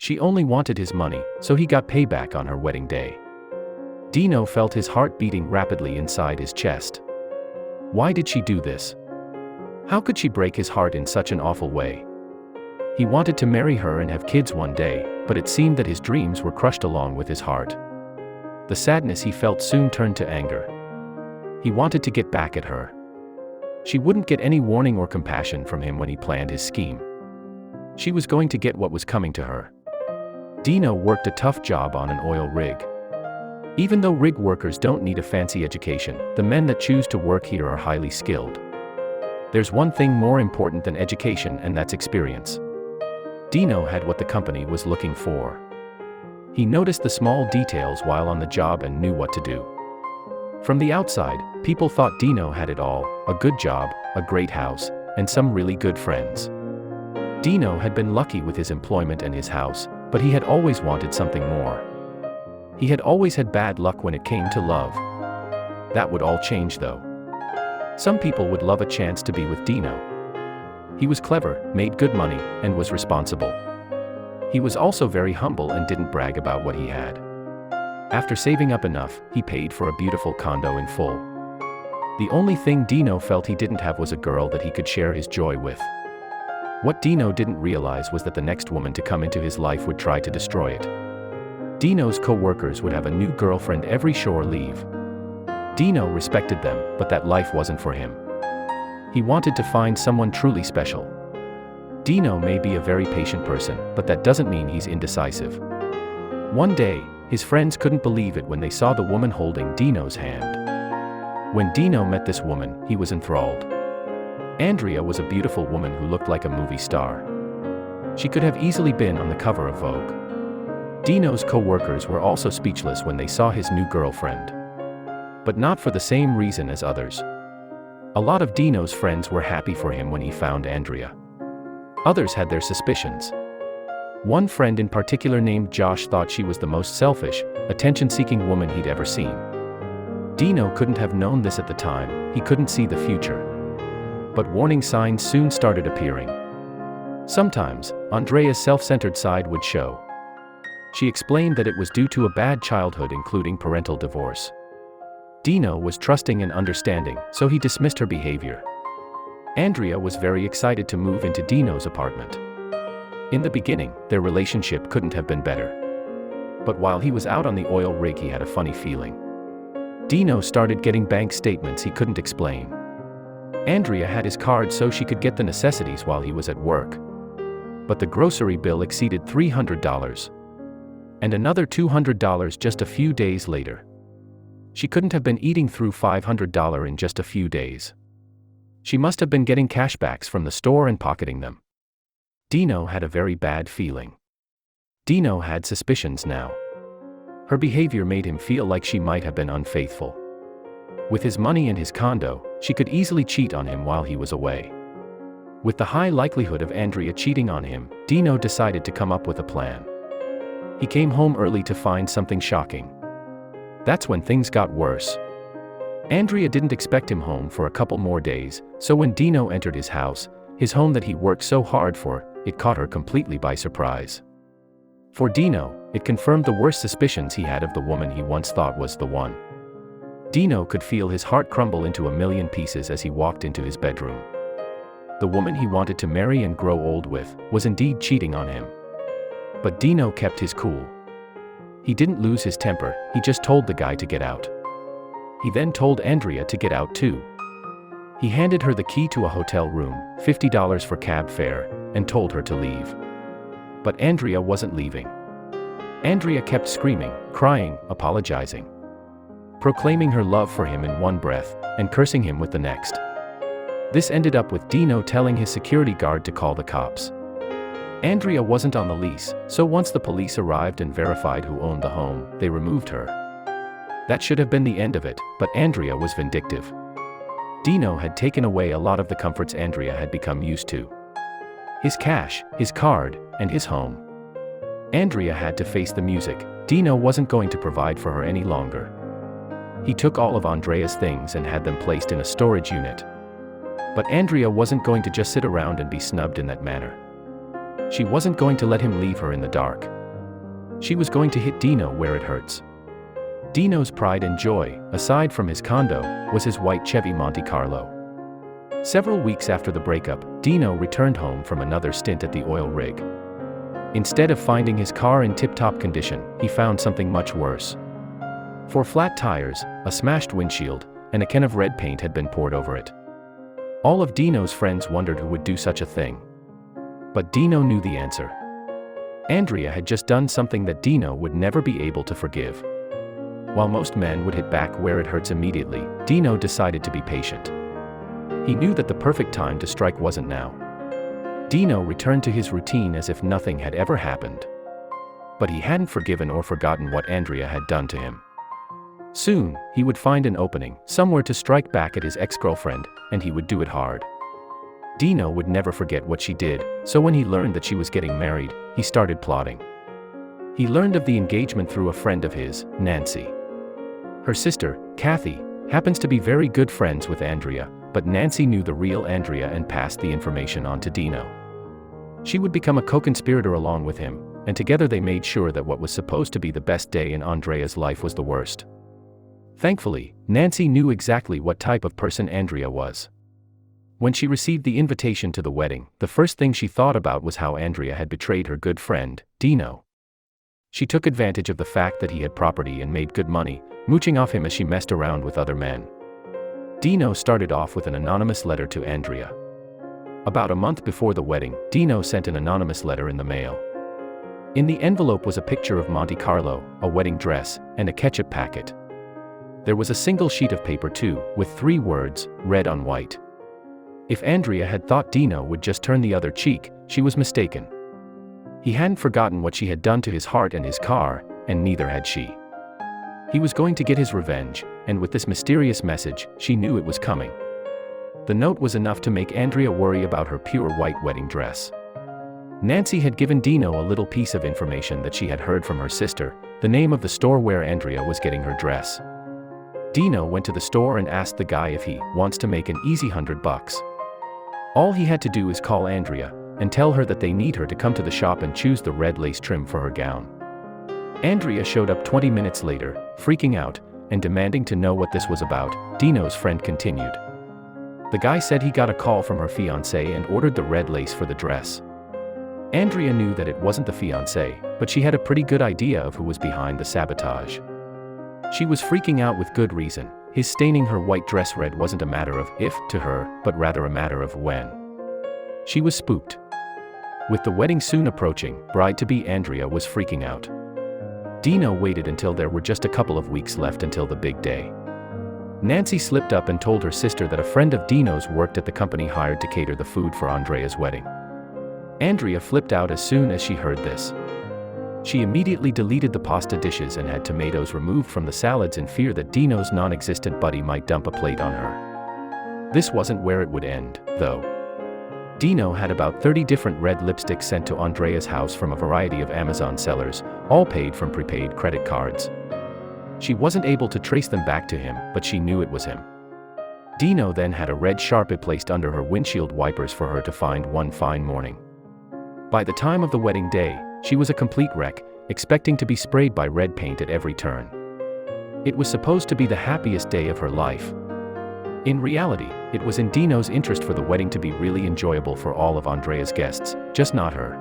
She only wanted his money, so he got payback on her wedding day. Dino felt his heart beating rapidly inside his chest. Why did she do this? How could she break his heart in such an awful way? He wanted to marry her and have kids one day, but it seemed that his dreams were crushed along with his heart. The sadness he felt soon turned to anger. He wanted to get back at her. She wouldn't get any warning or compassion from him when he planned his scheme. She was going to get what was coming to her. Dino worked a tough job on an oil rig. Even though rig workers don't need a fancy education, the men that choose to work here are highly skilled. There's one thing more important than education, and that's experience. Dino had what the company was looking for. He noticed the small details while on the job and knew what to do. From the outside, people thought Dino had it all: a good job, a great house, and some really good friends. Dino had been lucky with his employment and his house, but he had always wanted something more. He had always had bad luck when it came to love. That would all change though. Some people would love a chance to be with Dino. He was clever, made good money, and was responsible. He was also very humble and didn't brag about what he had. After saving up enough, he paid for a beautiful condo in full. The only thing Dino felt he didn't have was a girl that he could share his joy with. What Dino didn't realize was that the next woman to come into his life would try to destroy it. Dino's co-workers would have a new girlfriend every shore leave. Dino respected them, but that life wasn't for him. He wanted to find someone truly special. Dino may be a very patient person, but that doesn't mean he's indecisive. One day, his friends couldn't believe it when they saw the woman holding Dino's hand. When Dino met this woman, he was enthralled. Andrea was a beautiful woman who looked like a movie star. She could have easily been on the cover of Vogue. Dino's co-workers were also speechless when they saw his new girlfriend. But not for the same reason as others. A lot of Dino's friends were happy for him when he found Andrea. Others had their suspicions. One friend in particular named Josh thought she was the most selfish, attention-seeking woman he'd ever seen. Dino couldn't have known this at the time, he couldn't see the future. But warning signs soon started appearing. Sometimes, Andrea's self-centered side would show. She explained that it was due to a bad childhood including parental divorce. Dino was trusting and understanding, so he dismissed her behavior. Andrea was very excited to move into Dino's apartment. In the beginning, their relationship couldn't have been better. But while he was out on the oil rig, he had a funny feeling. Dino started getting bank statements he couldn't explain. Andrea had his card so she could get the necessities while he was at work. But the grocery bill exceeded $300. And another $200 just a few days later. She couldn't have been eating through $500 in just a few days. She must have been getting cashbacks from the store and pocketing them. Dino had a very bad feeling. Dino had suspicions now. Her behavior made him feel like she might have been unfaithful. With his money and his condo, she could easily cheat on him while he was away. With the high likelihood of Andrea cheating on him, Dino decided to come up with a plan. He came home early to find something shocking. That's when things got worse. Andrea didn't expect him home for a couple more days, so when Dino entered his house, his home that he worked so hard for, it caught her completely by surprise. For Dino, it confirmed the worst suspicions he had of the woman he once thought was the one. Dino could feel his heart crumble into a million pieces as he walked into his bedroom. The woman he wanted to marry and grow old with was indeed cheating on him. But Dino kept his cool. He didn't lose his temper, he just told the guy to get out. He then told Andrea to get out too. He handed her the key to a hotel room, $50 for cab fare, and told her to leave. But Andrea wasn't leaving. Andrea kept screaming, crying, apologizing, proclaiming her love for him in one breath, and cursing him with the next. This ended up with Dino telling his security guard to call the cops. Andrea wasn't on the lease, so once the police arrived and verified who owned the home, they removed her. That should have been the end of it, but Andrea was vindictive. Dino had taken away a lot of the comforts Andrea had become used to. His cash, his card, and his home. Andrea had to face the music. Dino wasn't going to provide for her any longer. He took all of Andrea's things and had them placed in a storage unit. But Andrea wasn't going to just sit around and be snubbed in that manner. She wasn't going to let him leave her in the dark. She was going to hit Dino where it hurts. Dino's pride and joy, aside from his condo, was his white Chevy Monte Carlo. Several weeks after the breakup, Dino returned home from another stint at the oil rig. Instead of finding his car in tip-top condition, he found something much worse. 4 flat tires, a smashed windshield, and a can of red paint had been poured over it. All of Dino's friends wondered who would do such a thing. But Dino knew the answer. Andrea had just done something that Dino would never be able to forgive. While most men would hit back where it hurts immediately, Dino decided to be patient. He knew that the perfect time to strike wasn't now. Dino returned to his routine as if nothing had ever happened. But he hadn't forgiven or forgotten what Andrea had done to him. Soon, he would find an opening, somewhere to strike back at his ex-girlfriend, and he would do it hard. Dino would never forget what she did, so when he learned that she was getting married, he started plotting. He learned of the engagement through a friend of his, Nancy. Her sister, Kathy, happens to be very good friends with Andrea, but Nancy knew the real Andrea and passed the information on to Dino. She would become a co-conspirator along with him, and together they made sure that what was supposed to be the best day in Andrea's life was the worst. Thankfully, Nancy knew exactly what type of person Andrea was. When she received the invitation to the wedding, the first thing she thought about was how Andrea had betrayed her good friend, Dino. She took advantage of the fact that he had property and made good money, mooching off him as she messed around with other men. Dino started off with an anonymous letter to Andrea. About a month before the wedding, Dino sent an anonymous letter in the mail. In the envelope was a picture of Monte Carlo, a wedding dress, and a ketchup packet. There was a single sheet of paper too, with 3 words, red on white. If Andrea had thought Dino would just turn the other cheek, she was mistaken. He hadn't forgotten what she had done to his heart and his car, and neither had she. He was going to get his revenge, and with this mysterious message, she knew it was coming. The note was enough to make Andrea worry about her pure white wedding dress. Nancy had given Dino a little piece of information that she had heard from her sister, the name of the store where Andrea was getting her dress. Dino went to the store and asked the guy if he wants to make an easy $100. All he had to do is call Andrea, and tell her that they need her to come to the shop and choose the red lace trim for her gown. Andrea showed up 20 minutes later, freaking out, and demanding to know what this was about. Dino's friend continued. The guy said he got a call from her fiancé and ordered the red lace for the dress. Andrea knew that it wasn't the fiancé, but she had a pretty good idea of who was behind the sabotage. She was freaking out with good reason. His staining her white dress red wasn't a matter of if to her, but rather a matter of when. She was spooked. With the wedding soon approaching, bride-to-be Andrea was freaking out. Dino waited until there were just a couple of weeks left until the big day. Nancy slipped up and told her sister that a friend of Dino's worked at the company hired to cater the food for Andrea's wedding. Andrea flipped out as soon as she heard this. She immediately deleted the pasta dishes and had tomatoes removed from the salads in fear that Dino's non-existent buddy might dump a plate on her. This wasn't where it would end, though. Dino had about 30 different red lipsticks sent to Andrea's house from a variety of Amazon sellers, all paid from prepaid credit cards. She wasn't able to trace them back to him, but she knew it was him. Dino then had a red Sharpie placed under her windshield wipers for her to find one fine morning. By the time of the wedding day, she was a complete wreck, expecting to be sprayed by red paint at every turn. It was supposed to be the happiest day of her life. In reality, it was in Dino's interest for the wedding to be really enjoyable for all of Andrea's guests, just not her.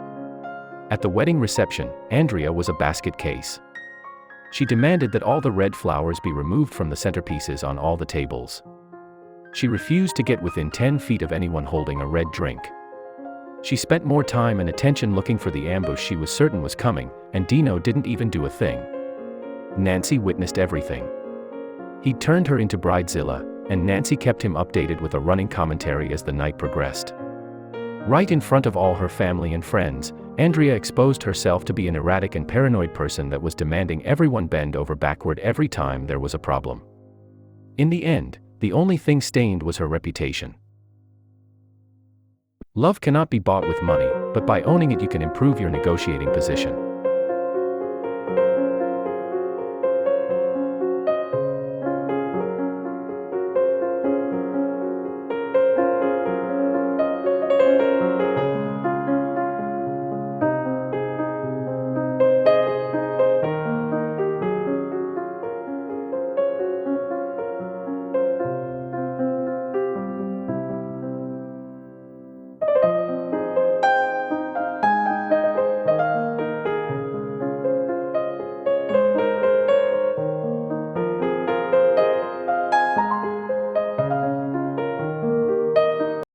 At the wedding reception, Andrea was a basket case. She demanded that all the red flowers be removed from the centerpieces on all the tables. She refused to get within 10 feet of anyone holding a red drink. She spent more time and attention looking for the ambush she was certain was coming, and Dino didn't even do a thing. Nancy witnessed everything. He turned her into Bridezilla, and Nancy kept him updated with a running commentary as the night progressed. Right in front of all her family and friends, Andrea exposed herself to be an erratic and paranoid person that was demanding everyone bend over backward every time there was a problem. In the end, the only thing stained was her reputation. Love cannot be bought with money, but by owning it you can improve your negotiating position.